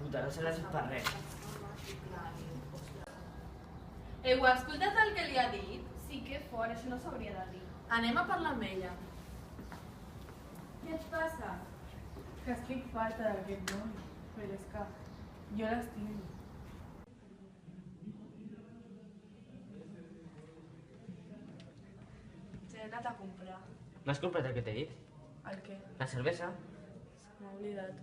puta, no serà per res. Heu escoltat el que li ha dit? Sí que fort, això no s'hauria de dir. Anem a parlar amb ella. Què et passa? Que estic farta d'aquest noi, però és que jo l'estimo. T'he anat a comprar. M'has comprat el que t'he dit? El què? La cervesa? M'ha oblidat.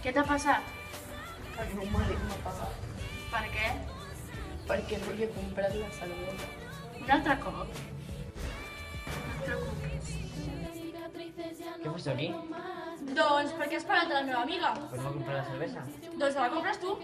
Què t'ha passat? El meu marit m'ha pagat. Per què? Perquè no li he comprat la cervesa. Un altre cop? No et preocupis. Què fas aquí? Doncs perquè has parat a la meva amiga. Per no comprar la cervesa? Doncs la compres tu.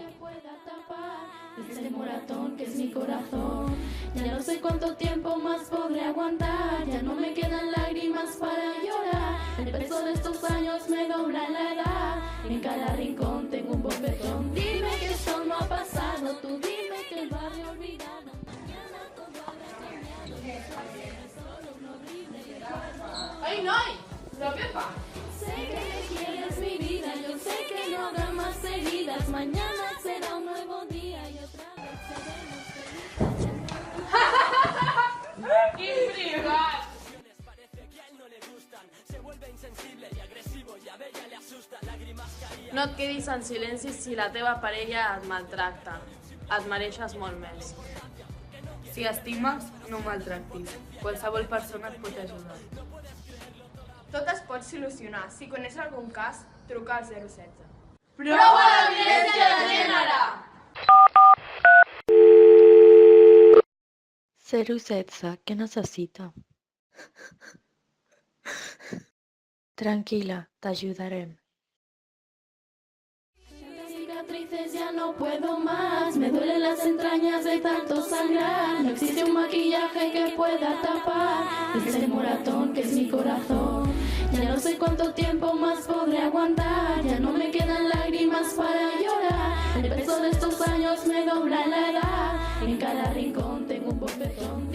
Este moratón que es mi corazón. Ya no sé cuánto tiempo más podré aguantar. Ya no me quedan lágrimas para llorar. El peso de estos años me dobla en la edad. En cada rincón tengo un bofetón. Dime que esto no ha pasado. Tú dime que el barrio olvidado. Mañana todo habrá cambiado. Solo un horrible recuerdo. Ei, noi! Però què fa? Sé que me quieres mi vida. Yo sé que no habrá más heridas. Mañana será un nuevo día y otra vez seremos felices. Quin privat! No et quedis en silenci si la teva parella et maltracta. Et mereixes molt més. Si estimes, no maltractis. Qualsevol persona et pot ajudar. Tot es pot solucionar. Si coneix algun cas, truca al 016. Prova la violència de gènere! 016, què necessita? Tranquila, t'ajudarem. Cicatrices ya no puedo más, me duelen las entrañas de tanto sangrar. No existe un maquillaje que pueda tapar este moratón que es mi corazón. Ya no sé cuánto tiempo más podré aguantar. Ya no me quedan lágrimas para llorar. El peso de estos años me dobla en la edad. En cada rincón tengo un bofetón.